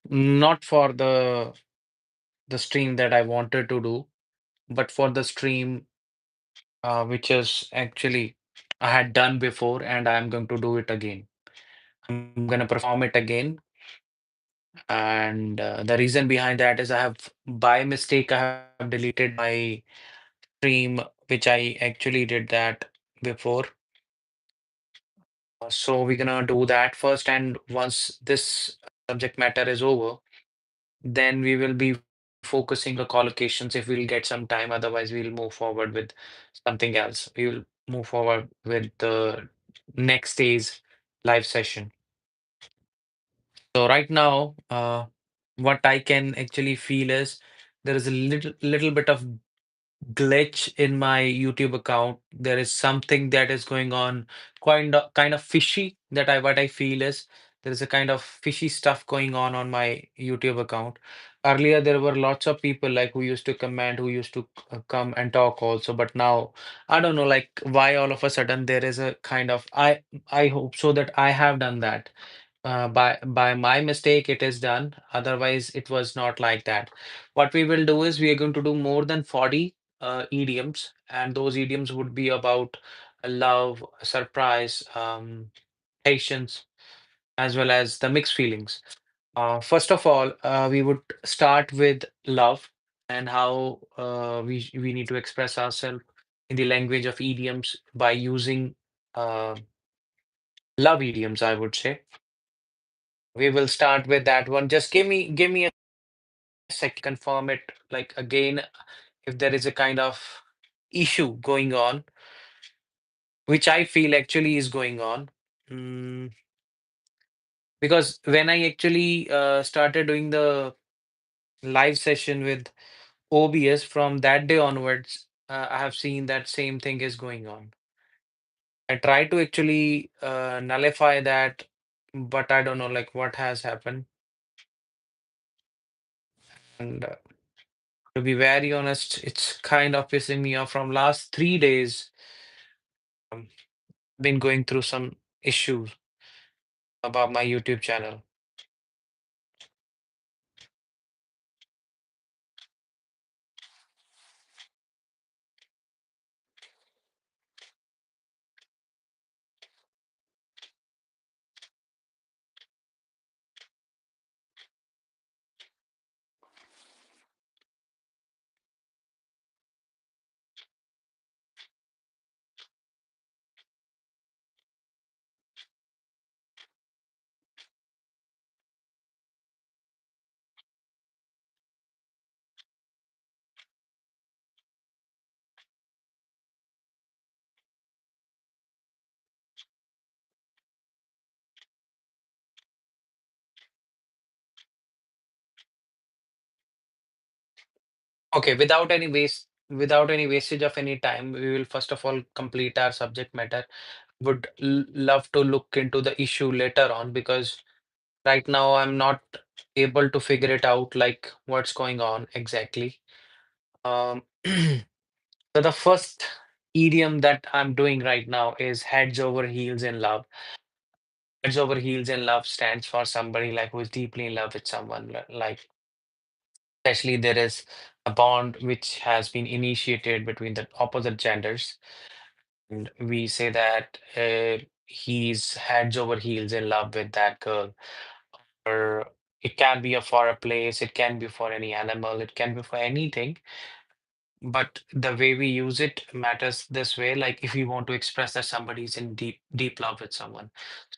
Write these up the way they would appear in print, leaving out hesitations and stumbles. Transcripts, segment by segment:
not for the stream that I wanted to do, but for the stream which is actually I had done before, and I'm going to do it again. I'm gonna perform it again, and the reason behind that is I have by mistake I have deleted my stream which I actually did that before. So we're gonna do that first, and once this subject matter is over, then we will be focusing the collocations if we'll get some time. Otherwise, we'll move forward with something else. We will move forward with the next day's live session. So right now, what I can actually feel is there is a little bit of glitch in my YouTube account. There is something that is going on, kind of fishy. That I what I feel is there is a kind of fishy stuff going on my YouTube account. Earlier, there were lots of people like who used to comment, who used to come and talk also. But now, I don't know, like why all of a sudden there is a kind of I hope so that I have done that by my mistake it is done, otherwise it was not like that. What we will do is we are going to do more than 40 idioms, and those idioms would be about love, surprise, patience, as well as the mixed feelings. First of all, we would start with love and how we need to express ourselves in the language of idioms by using uh, love idioms, I would say. We will start with that one. Just give me a second, confirm it. Like again, if there is a kind of issue going on, which I feel actually is going on. Mm, because when I actually started doing the live session with OBS from that day onwards, I have seen that same thing is going on. I try to actually nullify that, but I don't know like what has happened. And to be very honest, it's kind of pissing me off from last 3 days. Um, been going through some issues about my YouTube channel. Okay, without any wastage of any time, we will first of all complete our subject matter. Would love to look into the issue later on because right now I'm not able to figure it out like what's going on exactly. So the first idiom that I'm doing right now is heads over heels in love. Heads over heels in love stands for somebody like who is deeply in love with someone, like especially there is a bond which has been initiated between the opposite genders, and we say that he's heads over heels in love with that girl. Or it can be for a place, it can be for any animal, it can be for anything. But the way we use it matters this way, like if you want to express that somebody is in deep love with someone.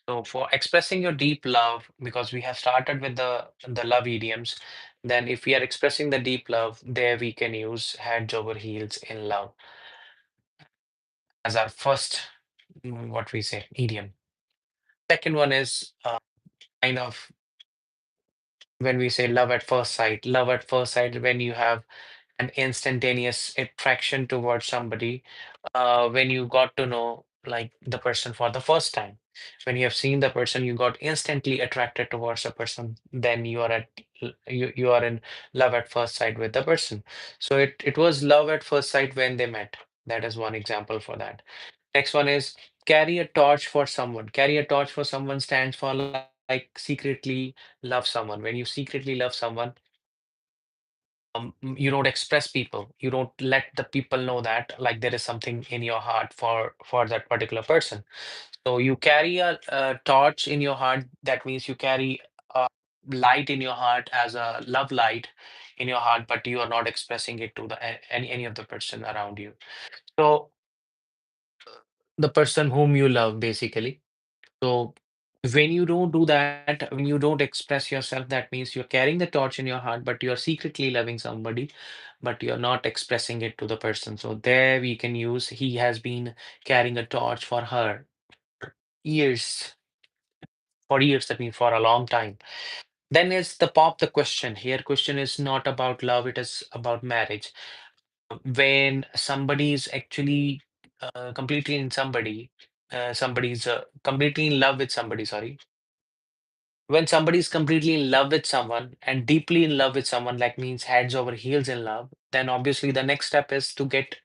So for expressing your deep love, because we have started with the love idioms, then if we are expressing the deep love, there we can use heads over heels in love as our first, what we say, idiom. Second one is kind of when we say love at first sight. Love at first sight, when you have an instantaneous attraction towards somebody, when you got to know like the person for the first time. When you have seen the person, you got instantly attracted towards a person, then you are you are in love at first sight with the person. So it was love at first sight when they met. That is one example for that. Next one is carry a torch for someone. Carry a torch for someone stands for like like secretly love someone. When you secretly love someone, you don't express people. You don't let the people know that like there is something in your heart for that particular person. So you carry a torch in your heart. That means you carry a light in your heart as a love light in your heart, but you are not expressing it to any of the person around you. So the person whom you love, basically. So when you don't do that, when you don't express yourself, that means you're carrying the torch in your heart, but you're secretly loving somebody, but you're not expressing it to the person. So there we can use he has been carrying a torch for her years, for years, that means for a long time. Then is the pop the question. Here, question is not about love, it is about marriage. When somebody is actually completely in somebody, somebody's completely in love with somebody, sorry. When somebody is completely in love with someone and deeply in love with someone, like means heads over heels in love, then obviously the next step is to get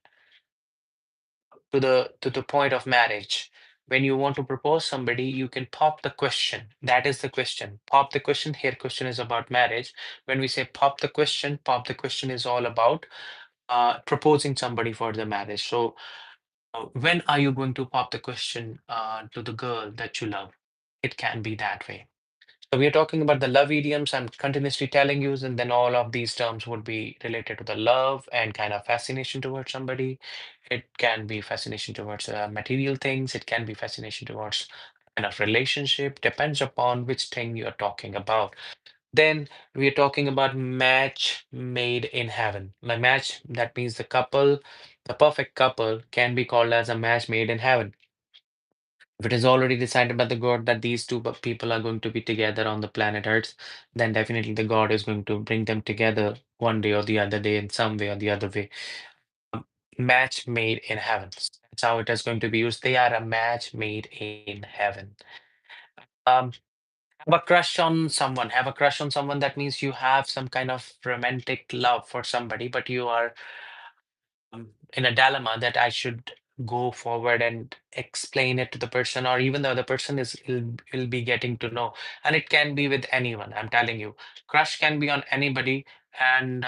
to the point of marriage. When you want to propose somebody, you can pop the question. That is the question. Pop the question. Here, question is about marriage. When we say pop the question is all about proposing somebody for the marriage. So, when are you going to pop the question to the girl that you love? It can be that way. So we are talking about the love idioms. I'm continuously telling you, and then all of these terms would be related to the love and kind of fascination towards somebody. It can be fascination towards material things. It can be fascination towards kind of relationship. Depends upon which thing you're talking about. Then we are talking about match made in heaven. My match, that means the couple, the perfect couple can be called as a match made in heaven. If it is already decided by the God that these two people are going to be together on the planet Earth, then definitely the God is going to bring them together one day or the other day in some way or the other way. Um, Match made in heaven. That's how it is going to be used. They are a match made in heaven. Um, have a crush on someone. Have a crush on someone. That means you have some kind of romantic love for somebody, but you are in a dilemma that I should go forward and explain it to the person, or even the other person will be getting to know. And it can be with anyone. I'm telling you, crush can be on anybody. And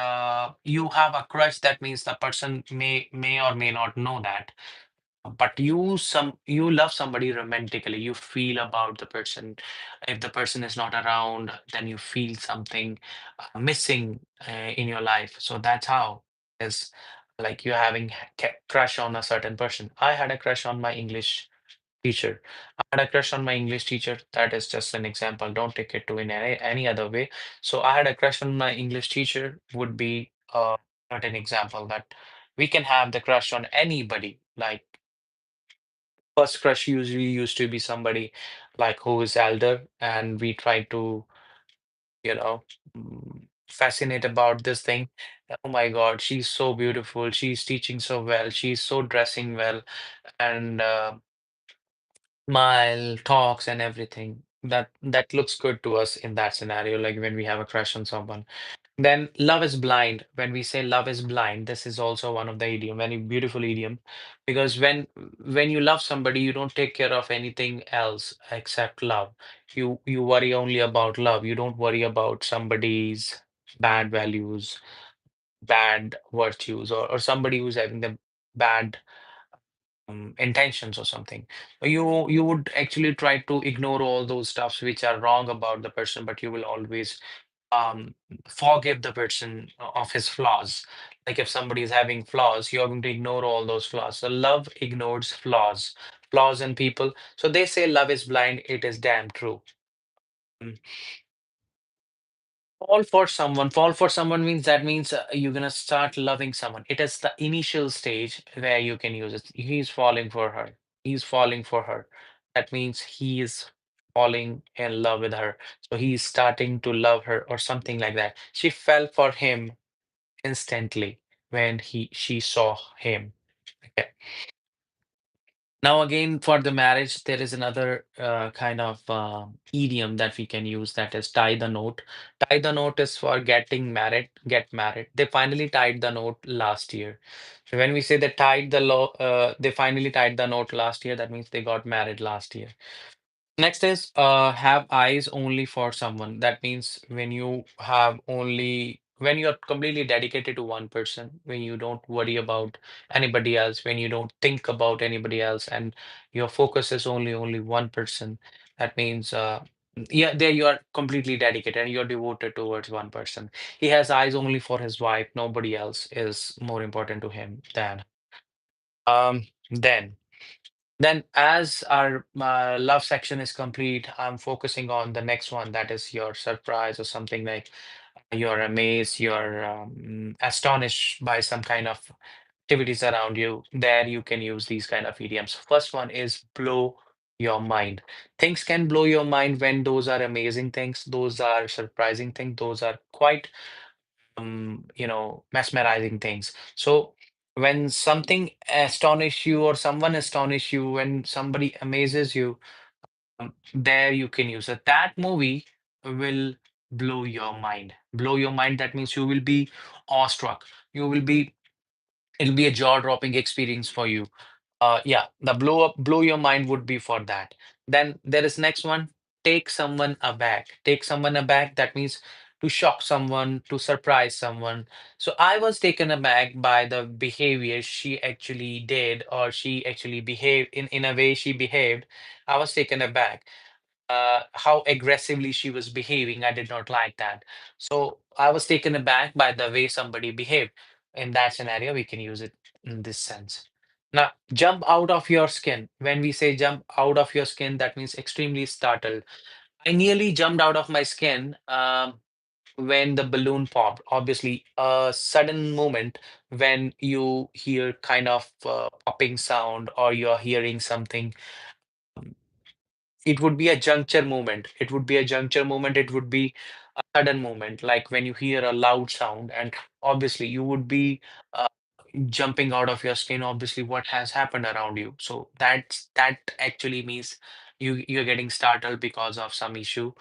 you have a crush. That means the person may or may not know that. But you love somebody romantically. You feel about the person. If the person is not around, then you feel something missing in your life. So that's how is like you having crush on a certain person. I had a crush on my English teacher. I had a crush on my English teacher. That is just an example. Don't take it to in any other way. So I had a crush on my English teacher would be not an example that we can have the crush on anybody. Like first crush usually used to be somebody like who is elder, and we try to you know, fascinate about this thing. Oh my God, she's so beautiful. She's teaching so well. She's so dressing well, and smile, talks, and everything. That looks good to us in that scenario. Like when we have a crush on someone. Then love is blind. When we say love is blind, this is also one of the idiom, very beautiful idiom, because when you love somebody, you don't take care of anything else except love. You worry only about love. You don't worry about somebody's bad values, bad virtues, or somebody who's having the bad intentions or something. You would actually try to ignore all those stuffs which are wrong about the person, but you will always um forgive the person of his flaws. Like if somebody is having flaws, you're going to ignore all those flaws. So love ignores flaws in people. So they say love is blind. It is damn true. Mm. Fall for someone means that means you're gonna start loving someone. It is the initial stage where you can use it. He's falling for her. He's falling for her. That means he is falling in love with her. So he's starting to love her or something like that. She fell for him instantly when she saw him. Okay. Now again, for the marriage, there is another kind of idiom that we can use, that is tie the knot. Tie the knot is for getting married, get married. They finally tied the knot last year. So when we say they finally tied the knot last year, that means they got married last year. Next is have eyes only for someone. That means when you have only when you're completely dedicated to one person, when you don't worry about anybody else, when you don't think about anybody else, and your focus is only one person. That means yeah, there you are completely dedicated and you're devoted towards one person. He has eyes only for his wife. Nobody else is more important to him than then. Then, as our love section is complete, I'm focusing on the next one, that is your surprise or something like you're amazed, you're astonished by some kind of activities around you. There, you can use these kind of idioms. First one is blow your mind. Things can blow your mind when those are amazing things, those are surprising things, those are quite mesmerizing things. So when something astonish you or someone astonish you, when somebody amazes you, there you can use it. That movie will blow your mind. Blow your mind. That means you will be awestruck. You will be, it'll be a jaw-dropping experience for you. Yeah, the blow your mind would be for that. Then there is next one, take someone aback. Take someone aback, that means to shock someone, to surprise someone. So I was taken aback by the behavior she actually did, or she actually behaved in a way she behaved. I was taken aback how aggressively she was behaving. I did not like that. So I was taken aback by the way somebody behaved. In that scenario, we can use it in this sense. Now, jump out of your skin. When we say jump out of your skin, that means extremely startled. I nearly jumped out of my skin when the balloon popped. Obviously, a sudden moment when you hear kind of popping sound or you're hearing something, it would be a juncture moment. It would be a juncture moment. It would be a sudden moment, like when you hear a loud sound, and obviously you would be uh, jumping out of your skin. Obviously, what has happened around you. So that actually means you're getting startled because of some issue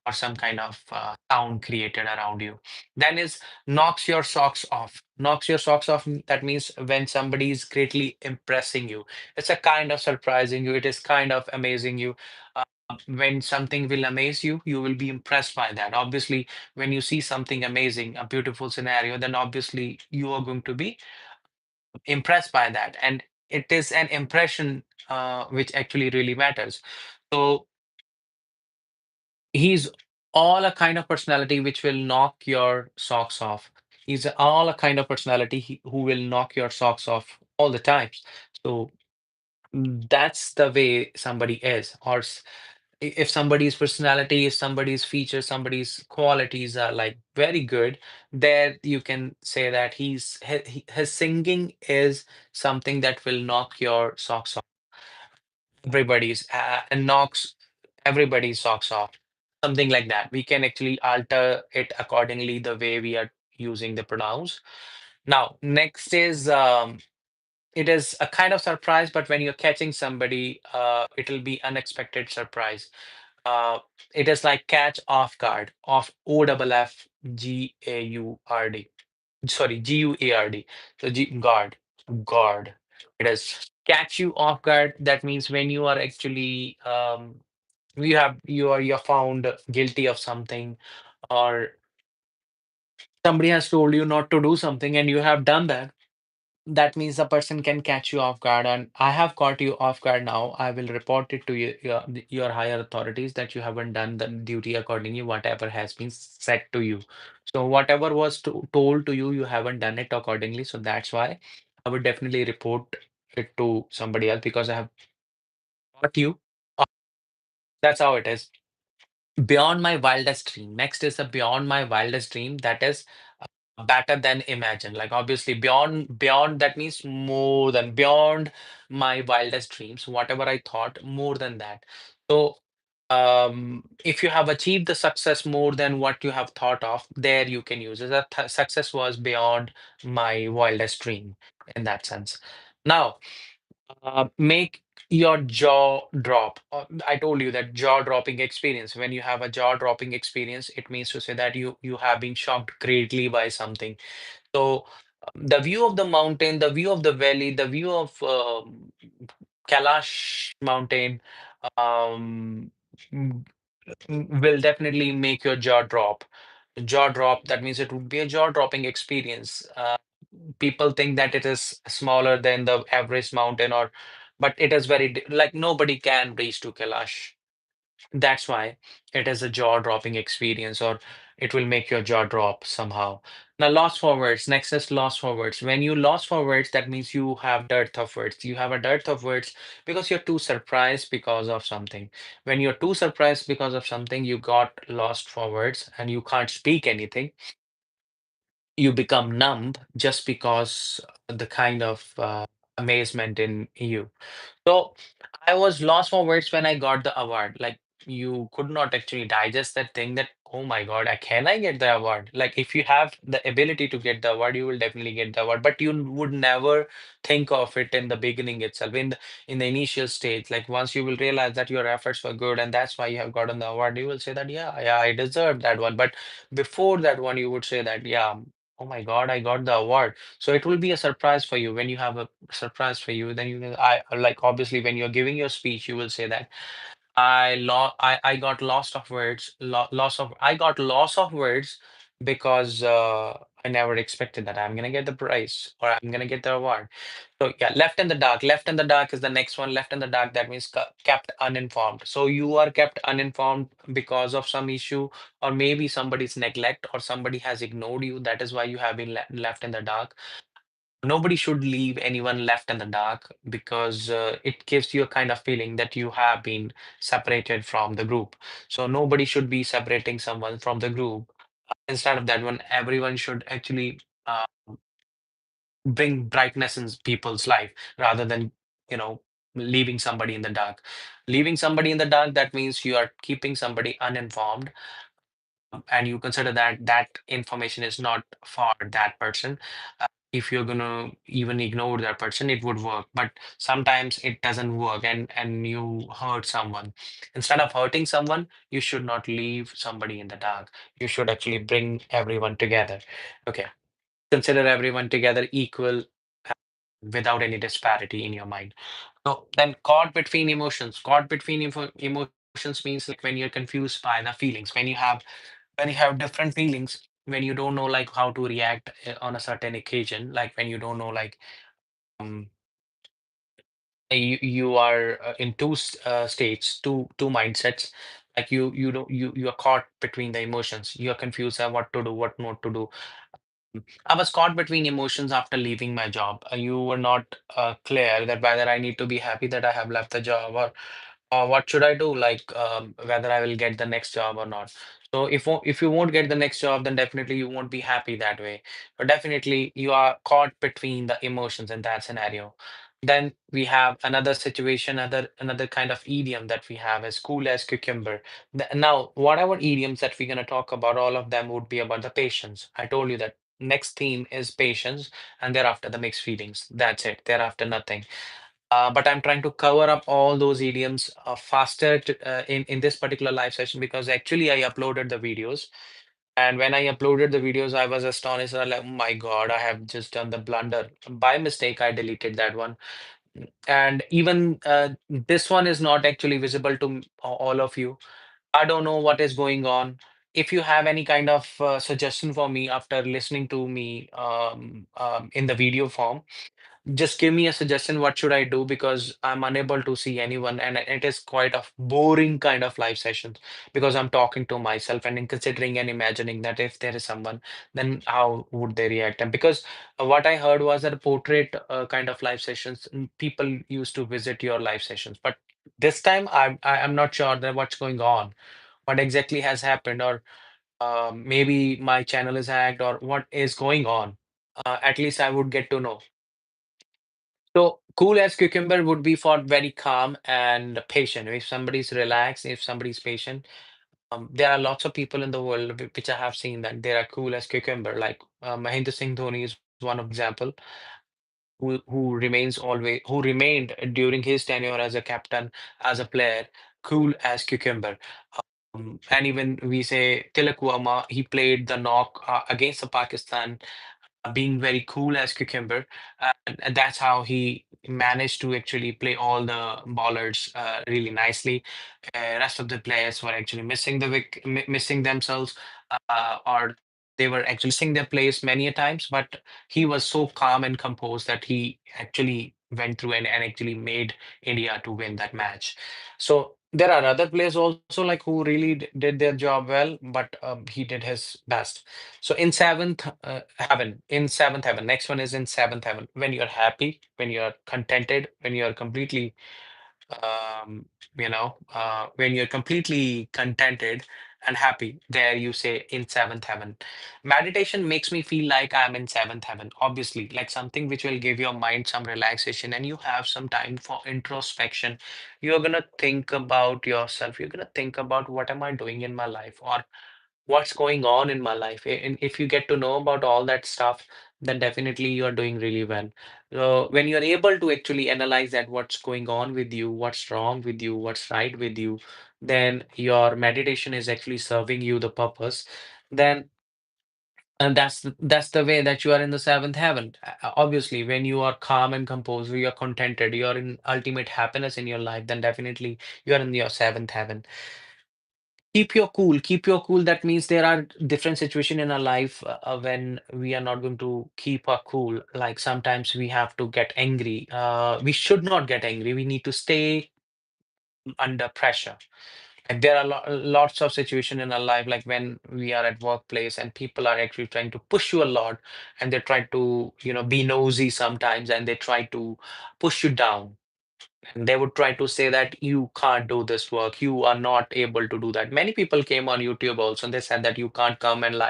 or some kind of sound created around you. Then is knocks your socks off. Knocks your socks off. That means when somebody is greatly impressing you. It's a kind of surprising you. It is kind of amazing you. Uh, when something will amaze you, you will be impressed by that. Obviously, when you see something amazing, a beautiful scenario, then obviously you are going to be impressed by that. And it is an impression which actually really matters. So he's all a kind of personality which will knock your socks off. He's all a kind of personality who will knock your socks off all the times. So that's the way somebody is. If somebody's personality, if somebody's features, somebody's qualities are like very good, there you can say that his singing is something that will knock your socks off. Everybody's and knocks everybody's socks off. Something like that. We can actually alter it accordingly the way we are using the pronouns. Now, next is it is a kind of surprise, but when you're catching somebody, it'll be unexpected surprise. Uh, it is like catch off guard, off OFFGAURD. Sorry, GUARD. So guard, guard. It is catch you off guard. That means when you are actually you're found guilty of something, or somebody has told you not to do something and you have done that. That means the person can catch you off guard, and I have caught you off guard now. I will report it to your higher authorities that you haven't done the duty accordingly, whatever has been said to you. So whatever was told to you, you haven't done it accordingly. So that's why I would definitely report it to somebody else because I have caught you. off- That's how it is. Beyond my wildest dream. Next is the beyond my wildest dream. That is better than imagine. Like obviously beyond that means more than beyond my wildest dreams. Whatever I thought, more than that. So if you have achieved the success more than what you have thought of, there you can use it. That success was beyond my wildest dream in that sense. Now make your jaw drop. I told you that jaw dropping experience. When you have a jaw dropping experience, it means to say that you have been shocked greatly by something. So the view of the mountain, the view of the valley, the view of Kailash mountain, mm, will definitely make your jaw drop. Jaw drop, that means it would be a jaw-dropping experience. People think that it is smaller than the Everest mountain, or but it is like nobody can reach to Kailash. That's why it is a jaw-dropping experience, or it will make your jaw drop somehow. Now, loss for words. Next is loss for words. When you lost for words, that means you have dearth of words. You have a dearth of words because you're too surprised because of something. When you're too surprised because of something, you got lost for words and you can't speak anything. You become numb just because the kind of amazement in you. So I was lost for words when I got the award. Like you could not actually digest that thing that, oh my God, can I get the award? Like if you have the ability to get the award, you will definitely get the award. But you would never think of it in the beginning itself, in the initial stage. Like once you will realize that your efforts were good and that's why you have gotten the award, you will say that, yeah, I deserved that one. But before that one, you would say that, yeah, oh my God, I got the award. So it will be a surprise for you when you have a surprise for you. Then you can, I like obviously when you're giving your speech, you will say that I got lost of words, I got loss of words because I never expected that I'm gonna get the prize or I'm gonna get the award. So yeah, left in the dark. Left in the dark is the next one. Left in the dark, that means kept uninformed. So you are kept uninformed because of some issue, or maybe somebody's neglect, or somebody has ignored you. That is why you have been left in the dark. Nobody should leave anyone left in the dark because it gives you a kind of feeling that you have been separated from the group. So nobody should be separating someone from the group. Instead of that one, everyone should actually uh, bring brightness in people's life rather than, you know, leaving somebody in the dark. Leaving somebody in the dark, that means you are keeping somebody uninformed, and you consider that that information is not for that person. If you're gonna even ignore that person, it would work. But sometimes it doesn't work, and you hurt someone. Instead of hurting someone, you should not leave somebody in the dark. You should actually bring everyone together. Okay, consider everyone together equal without any disparity in your mind. So then caught between emotions. Caught between emotions means like when you're confused by the feelings, when you have different feelings, when you don't know like how to react on a certain occasion, like when you don't know like um you are in states, two mindsets. Like you don't you are caught between the emotions. You are confused at what to do, what not to do. I was caught between emotions after leaving my job. You were not clear that whether I need to be happy that I have left the job, or what should I do, like whether I will get the next job or not. So if you won't get the next job, then definitely you won't be happy that way. But definitely you are caught between the emotions in that scenario. Then we have another situation, another kind of idiom that we have is cool as cucumber. Now, whatever idioms that we're gonna talk about, all of them would be about the patience. I told you that next theme is patience, and thereafter the mixed feelings. That's it. Thereafter nothing. But I'm trying to cover up all those idioms faster in this particular live session because actually I uploaded the videos. And when I uploaded the videos, I was astonished. I was like, oh my God, I have just done the blunder. By mistake, I deleted that one. And even this one is not actually visible to all of you. I don't know what is going on. If you have any kind of suggestion for me after listening to me in the video form, just give me a suggestion. What should I do? Because I'm unable to see anyone, and it is quite a boring kind of live session because I'm talking to myself and in considering and imagining that if there is someone, then how would they react? And because what I heard was that portrait kind of live sessions, people used to visit your live sessions, but this time I'm not sure that what's going on, what exactly has happened, or maybe my channel is hacked, or what is going on. At least I would get to know. So cool as cucumber would be for very calm and patient. If somebody's relaxed, if somebody's patient, there are lots of people in the world which I have seen that they are cool as cucumber. Like Mahendra Singh Dhoni is one of example who remained during his tenure as a captain, as a player, cool as cucumber. And even we say Tilak Verma, he played the knock against the Pakistan, being very cool as cucumber, and that's how he managed to actually play all the bowlers really nicely. Rest of the players were actually missing themselves, or they were actually missing their plays many a times. But he was so calm and composed that he actually went through and actually made India to win that match. So there are other players also like who really did their job well, but he did his best. So in seventh heaven. Next one is in seventh heaven. When you're happy, when you're contented, when you're completely, um, when you're completely contented and happy, there you say in seventh heaven. Meditation makes me feel like I'm in seventh heaven. Obviously, like something which will give your mind some relaxation, and you have some time for introspection. You're gonna think about yourself. You're gonna think about what am I doing in my life, or what's going on in my life. And if you get to know about all that stuff, then definitely you are doing really well. So when you're able to actually analyze that what's going on with you, what's wrong with you, what's right with you, then your meditation is actually serving you the purpose. Then and that's the way that you are in the seventh heaven. Obviously, when you are calm and composed, you are contented, you are in ultimate happiness in your life, then definitely you are in your seventh heaven. Keep your cool. Keep your cool. That means there are different situations in our life when we are not going to keep our cool. Like sometimes we have to get angry. We should not get angry. We need to stay under pressure. Like there are lots of situations in our life, like when we are at workplace and people are actually trying to push you a lot, and they try to, be nosy sometimes, and they try to push you down. And they would try to say that you can't do this work, you are not able to do that. Many people came on YouTube also, and they said that you can't come and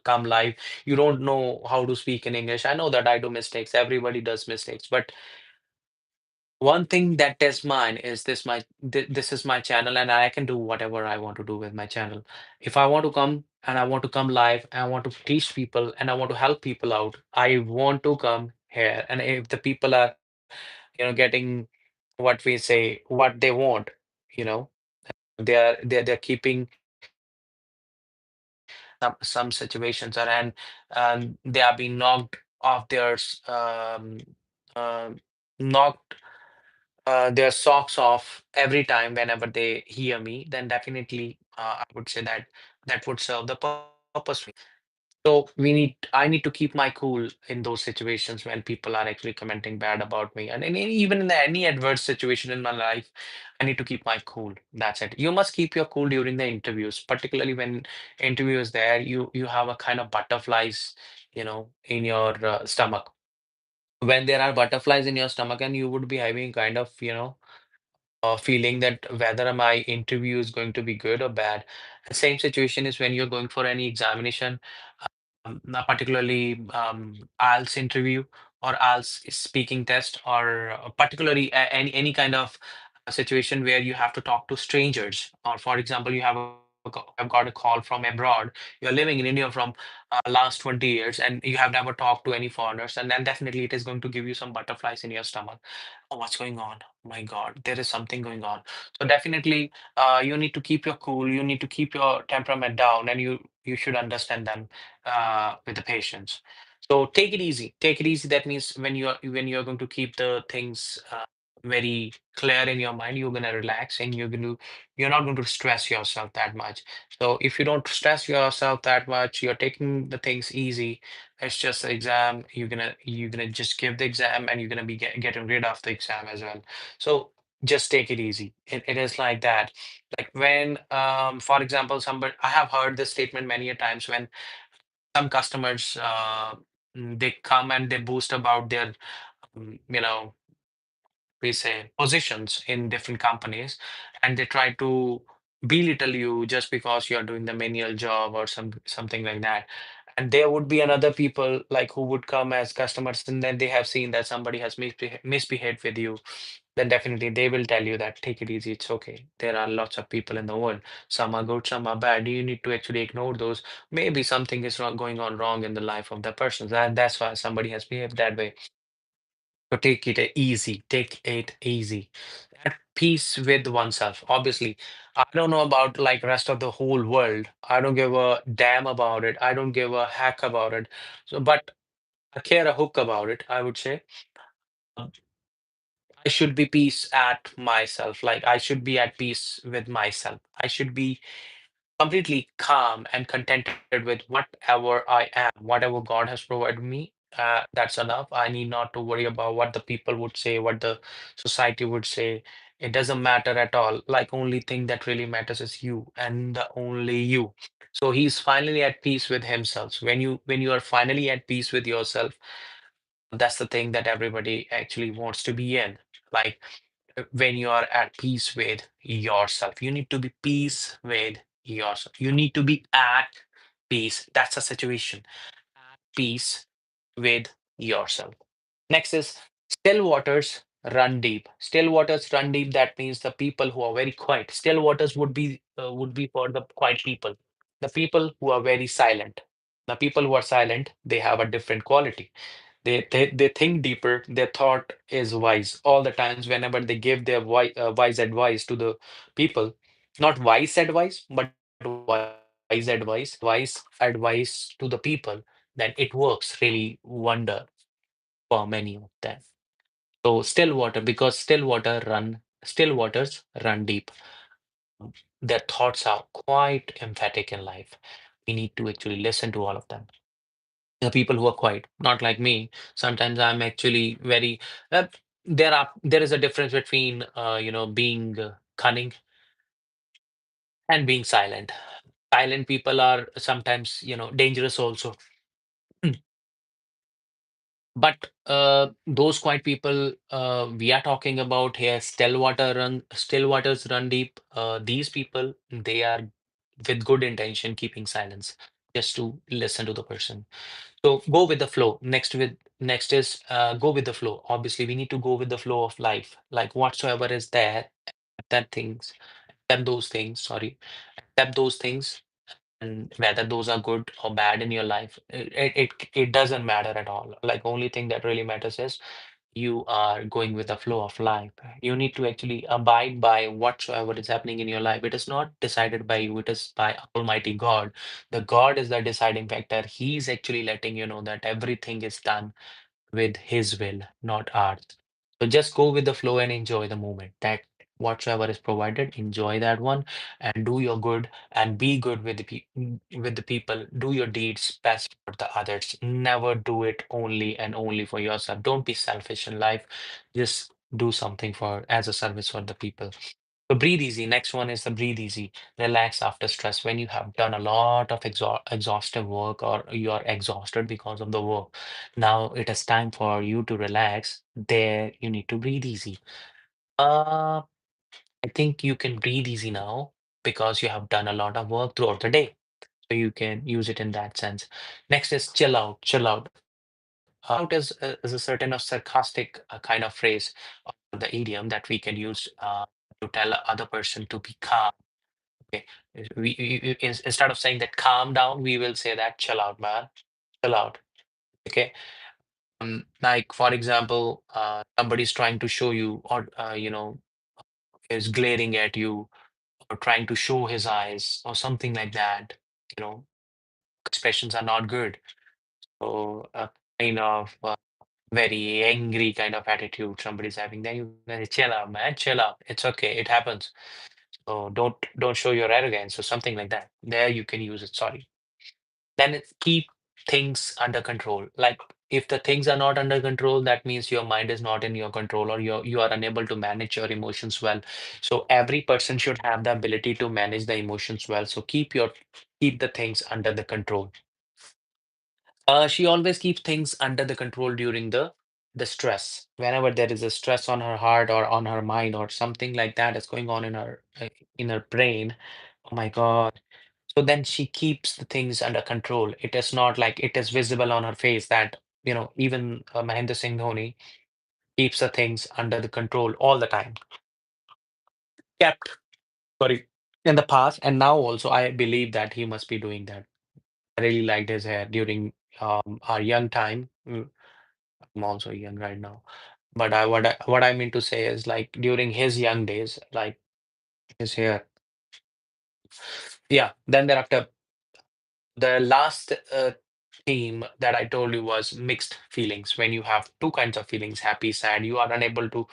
come live. You don't know how to speak in English. I know that I do mistakes. Everybody does mistakes. But one thing that is mine is this is my channel, and I can do whatever I want to do with my channel. If I want to come and I want to come live, and I want to teach people and I want to help people out, I want to come here. And if the people are, getting what we say, what they want, you know, they're keeping some situations are, and they are being knocked off uh, knocked their socks off every time whenever they hear me, then definitely I would say that that would serve the purpose. So I need to keep my cool in those situations when people are actually commenting bad about me. And even in any adverse situation in my life, I need to keep my cool. That's it. You must keep your cool during the interviews, particularly when interview is there, you have a kind of butterflies, in your stomach. When there are butterflies in your stomach, and you would be having kind of, feeling that whether my interview is going to be good or bad. The same situation is when you're going for any examination, particularly IELTS interview or IELTS speaking test, or particularly any kind of situation where you have to talk to strangers. Or for example, have got a call from abroad. You're living in India from last 20 years, and you have never talked to any foreigners, and then definitely it is going to give you some butterflies in your stomach. Oh, what's going on? Oh my God, there is something going on. So definitely, you need to keep your cool. You need to keep your temperament down, and you should understand them with the patience. So take it easy. Take it easy. That means when you're going to keep the things very clear in your mind, you're gonna relax, and you're not going to stress yourself that much. So if you don't stress yourself that much, you're taking the things easy. It's just an exam. You're gonna just give the exam, and you're gonna be getting rid of the exam as well. So just take it easy. It is like that. Like when, for example, somebody I have heard this statement many a times when some customers they come and they boast about their you know we say positions in different companies, and they try to belittle you just because you're doing the manual job or something like that. And there would be another people like who would come as customers, and then they have seen that somebody has misbehaved with you, then definitely they will tell you that take it easy, it's okay. There are lots of people in the world. Some are good, some are bad. You need to actually ignore those. Maybe something is wrong, going on wrong in the life of the person. That's why somebody has behaved that way. So take it easy. Take it easy. At peace with oneself. Obviously, I don't know about like rest of the whole world. I don't give a damn about it. I don't give a heck about it. So, but I care a hook about it, I would say. I should be peace at myself. Like I should be at peace with myself. I should be completely calm and contented with whatever I am, whatever God has provided me. That's enough. I need not to worry about what the people would say, what the society would say. It doesn't matter at all. Like only thing that really matters is you and the only you. So he's finally at peace with himself. So when you are finally at peace with yourself, that's the thing that everybody actually wants to be in. Like when you are at peace with yourself. You need to be peace with yourself. You need to be at peace. That's a situation. At peace with yourself. Next is still waters run deep. Still waters run deep. That means the people who are very quiet. Still waters would be for the quiet people. The people who are very silent. The people who are silent, they have a different quality. They think deeper. Their thought is wise. All the times, whenever they give their wise advice to the people, not wise advice, but wise advice. Wise advice to the people, then it works really wonder for many of them. So still water, because still waters run deep. Um, Their thoughts are quite emphatic in life. We need to actually listen to all of them. The people who are quiet, not like me. Sometimes I'm actually very. Uh, there is a difference between being cunning and being silent. Silent people are sometimes dangerous also. But those quiet people we are talking about here, still waters run deep. These people, they are with good intention keeping silence just to listen to the person. So go with the flow. Next is go with the flow. Obviously, we need to go with the flow of life. Like whatsoever is there, that things, accept those things. Sorry, accept those things, and whether those are good or bad in your life, it doesn't matter at all. Like only thing that really matters is you are going with the flow of life. You need to actually abide by whatsoever is happening in your life. It is not decided by you, it is by Almighty God. The God is the deciding factor. He's actually letting you know that everything is done with his will, not ours. So just go with the flow and enjoy the moment. That whatsoever is provided, enjoy that one and do your good and be good with with the people. Do your deeds best for the others. Never do it only and only for yourself. Don't be selfish in life. Just do something for as a service for the people. So breathe easy. Next one is the breathe easy. Relax after stress. When you have done a lot of exhaustive work or you are exhausted because of the work, now it is time for you to relax. There, you need to breathe easy. Uh, I think you can breathe easy now because you have done a lot of work throughout the day. So you can use it in that sense. Next is chill out. Chill out. Chill out is a certain of sarcastic kind of phrase or the idiom that we can use to tell other person to be calm. Okay. Instead of saying that calm down, we will say that chill out, man. Chill out. Okay. Like for example, somebody's trying to show you or is glaring at you or trying to show his eyes or something like that. You know, expressions are not good. So kind of very angry kind of attitude somebody's having, then you can say, chill out, man, chill out. It's okay. It happens. So don't show your arrogance or something like that. There you can use it. Sorry. Then keep things under control. Like if the things are not under control, that means your mind is not in your control or you are unable to manage your emotions well. So every person should have the ability to manage the emotions well. So keep the things under the control. She always keeps things under the control during the stress. Whenever there is a stress on her heart or on her mind or something like that is going on in her brain. Oh my God. So then she keeps the things under control. It is not like it is visible on her face that, even Mahendra Singh Dhoni keeps the things under the control all the time. Kept, sorry, in the past and now also, I believe that he must be doing that. I really liked his hair during our young time. I'm also young right now. But what I mean to say is like during his young days, like his hair. Yeah. Then thereafter, the last theme that I told you was mixed feelings. When you have two kinds of feelings, happy, sad, you are unable to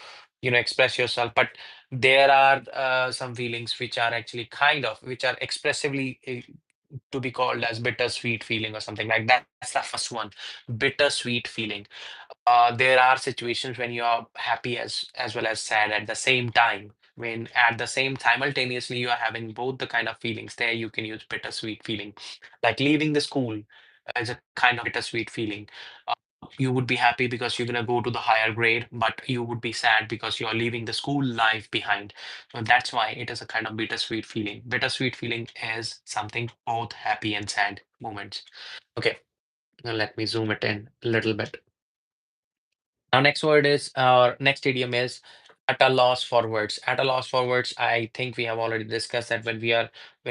express yourself. But there are some feelings which are actually which are expressively to be called as bittersweet feeling or something like that. That's the first one, bittersweet feeling. There are situations when you are happy as well as sad at the same time. When at the same simultaneously you are having both the kind of feelings, there you can use bittersweet feeling. Like leaving the school is a kind of bittersweet feeling. You would be happy because you're gonna go to the higher grade, but you would be sad because you are leaving the school life behind. So that's why it is a kind of bittersweet feeling. Bittersweet feeling is something both happy and sad moments. Okay, now let me zoom it in a little bit. Now, next idiom is at a loss for words. At a loss for words, I think we have already discussed that when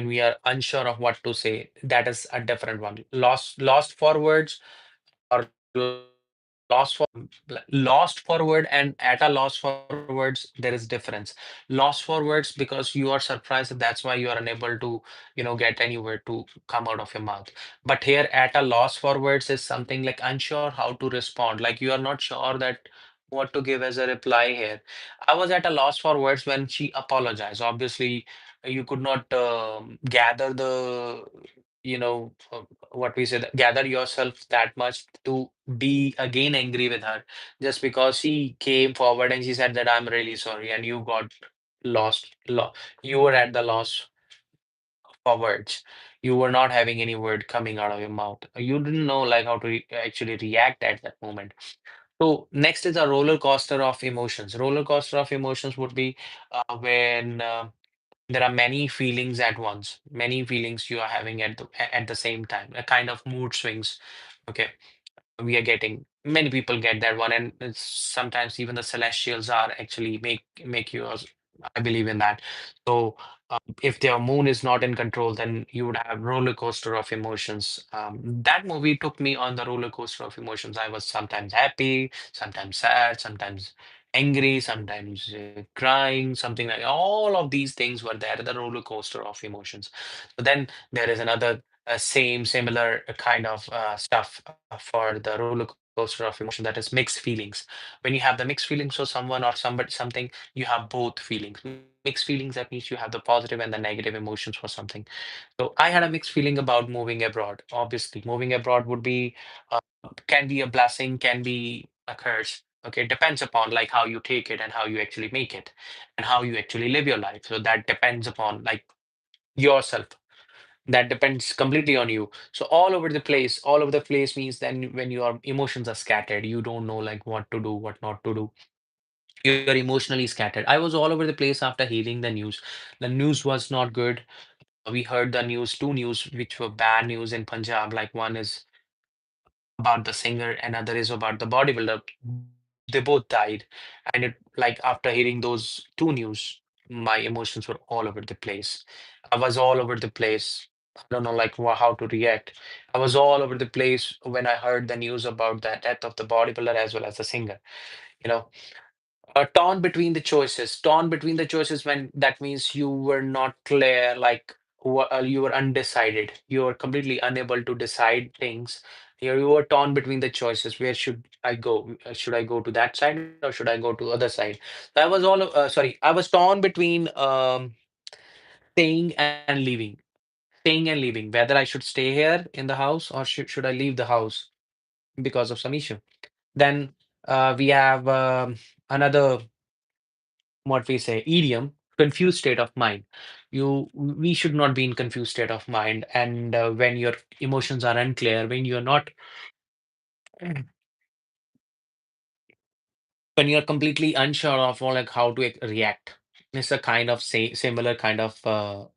we are unsure of what to say, that is a different one. Lost for words or lost for word and at a loss for words, there is difference. Lost for words because you are surprised, and that's why you are unable to get any word to come out of your mouth. But here at a loss for words is something like unsure how to respond, like you are not sure that what to give as a reply here. I was at a loss for words when she apologized. Obviously you could not gather the what we said, gather yourself that much to be again angry with her just because she came forward and she said that I'm really sorry, and you got you were at the loss for words. You were not having any word coming out of your mouth. You didn't know like how to actually react at that moment. So next is a roller coaster of emotions. Roller coaster of emotions would be when there are many feelings at once, many feelings you are having at the same time, a kind of mood swings. Okay, we are getting many people get that one, and sometimes even the celestials are actually make you I believe in that. So if their moon is not in control, then you would have roller coaster of emotions. That movie took me on the roller coaster of emotions. I was sometimes happy, sometimes sad, sometimes angry, sometimes crying, something like all of these things were there, the roller coaster of emotions. But then there is another similar kind of stuff for the roller coaster of emotion, that is mixed feelings. When you have the mixed feelings for someone or somebody something, you have both feelings. Mixed feelings, that means you have the positive and the negative emotions for something. So I had a mixed feeling about moving abroad. Obviously, moving abroad would be uh, can be a blessing, can be a curse. Okay, it depends upon like how you take it and how you actually make it and how you actually live your life. So that depends upon like yourself, that depends completely on you. So all over the place means then when your emotions are scattered, you don't know like what to do, what not to do. You're emotionally scattered. I was all over the place after hearing the news. The news was not good. We heard the news, two news which were bad news in Punjab. Like one is about the singer, another is about the bodybuilder. They both died. And it like after hearing those two news, my emotions were all over the place. I was all over the place. I don't know like how to react. I was all over the place when I heard the news about the death of the bodybuilder as well as the singer. You know, torn between the choices, when that means you were not clear, like you were undecided, you were completely unable to decide things. You were torn between the choices. Where should I go? Should I go to that side or should I go to other side? So I was torn between staying and leaving, whether I should stay here in the house or should I leave the house because of some issue. Then we have another, what we say, idiom, confused state of mind. We should not be in confused state of mind, and when your emotions are unclear, when you're completely unsure of or like how to react. It's a kind of similar kind of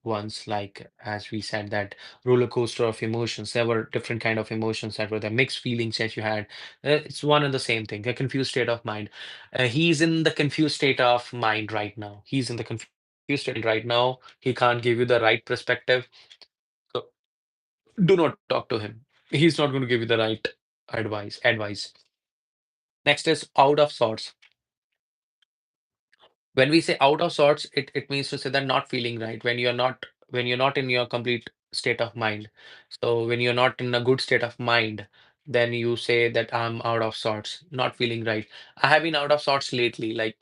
ones, like as we said, that roller coaster of emotions. There were different kind of emotions that were the mixed feelings that you had. It's one and the same thing, a confused state of mind. He's in the confused state of mind right now. He's in the confused state of mind right now. He can't give you the right perspective. So do not talk to him. He's not going to give you the right advice. Next is out of sorts. When we say out of sorts, it means to say that not feeling right, when you're not in your complete state of mind. So when you're not in a good state of mind, then you say that I'm out of sorts, not feeling right. I have been out of sorts lately, like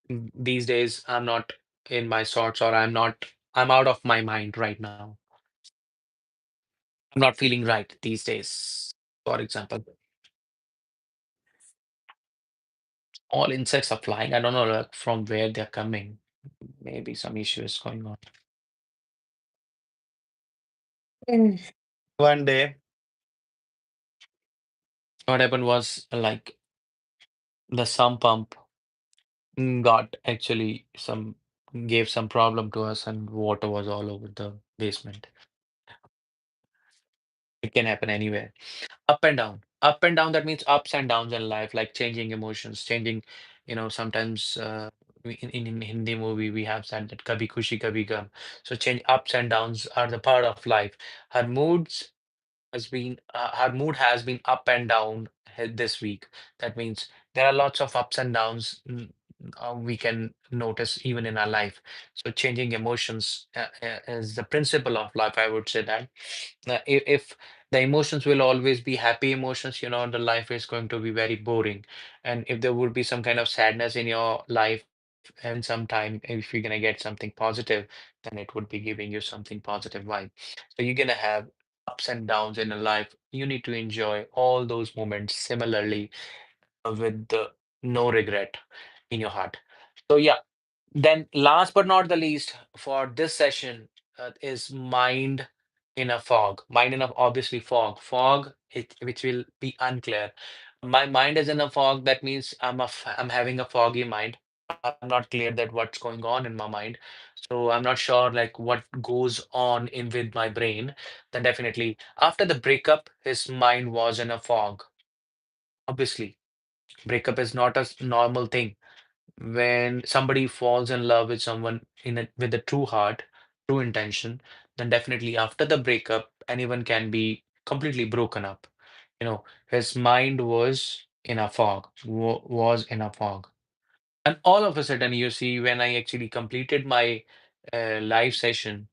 These days, I'm not in my sorts, or I'm out of my mind right now. I'm not feeling right these days. For example, all insects are flying. I don't know like, from where they're coming. Maybe some issue is going on. Mm. One day, what happened was like the sump pump got actually some gave some problem to us, and water was all over the basement. It can happen anywhere. Up and down. Up and down, that means ups and downs in life, like changing emotions, changing, sometimes in Hindi movie, we have said that kabhi khushi, kabhi gum. So change ups and downs are the part of life. Her moods her mood has been up and down this week. That means there are lots of ups and downs we can notice even in our life. So changing emotions is the principle of life, I would say that. If the emotions will always be happy emotions, the life is going to be very boring. And if there would be some kind of sadness in your life, and sometime if you're gonna get something positive, then it would be giving you something positive vibe. So you're gonna have ups and downs in a life. You need to enjoy all those moments similarly, with no regret in your heart. So yeah, then last but not the least for this session is mind in a fog. Mind in a obviously fog, which will be unclear. My mind is in a fog. That means I'm having a foggy mind. I'm not clear that what's going on in my mind. So I'm not sure like what goes on in with my brain. Then definitely after the breakup, his mind was in a fog. Obviously, breakup is not a normal thing. When somebody falls in love with someone with a true heart, true intention, then definitely after the breakup, anyone can be completely broken up. His mind was in a fog, was in a fog. And all of a sudden, you see, when I actually completed my live session,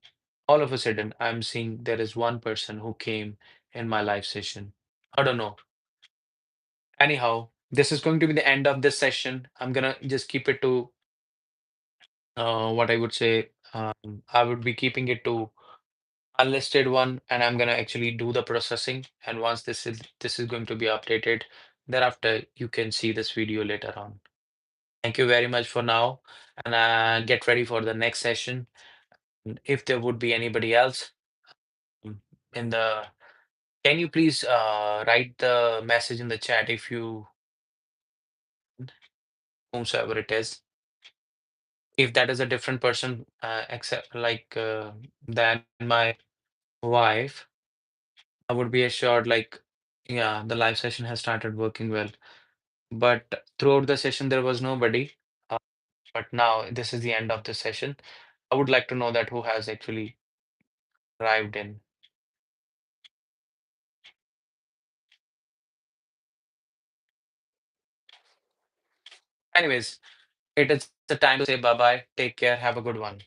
all of a sudden, I'm seeing there is one person who came in my live session. I don't know. Anyhow, this is going to be the end of this session. I'm gonna just keep it to what I would say. I would be keeping it to unlisted one, and I'm gonna actually do the processing. And once this is going to be updated, thereafter you can see this video later on. Thank you very much for now, and get ready for the next session. And if there would be anybody else mm, in the, can you please write the message in the chat if you, whomsoever it is, if that is a different person, except like than my wife, I would be assured like, yeah, the live session has started working well. But throughout the session, there was nobody. Uh, but now this is the end of the session. I would like to know that who has actually arrived in. Anyways, it is the time to say bye bye. Take care. Have a good one.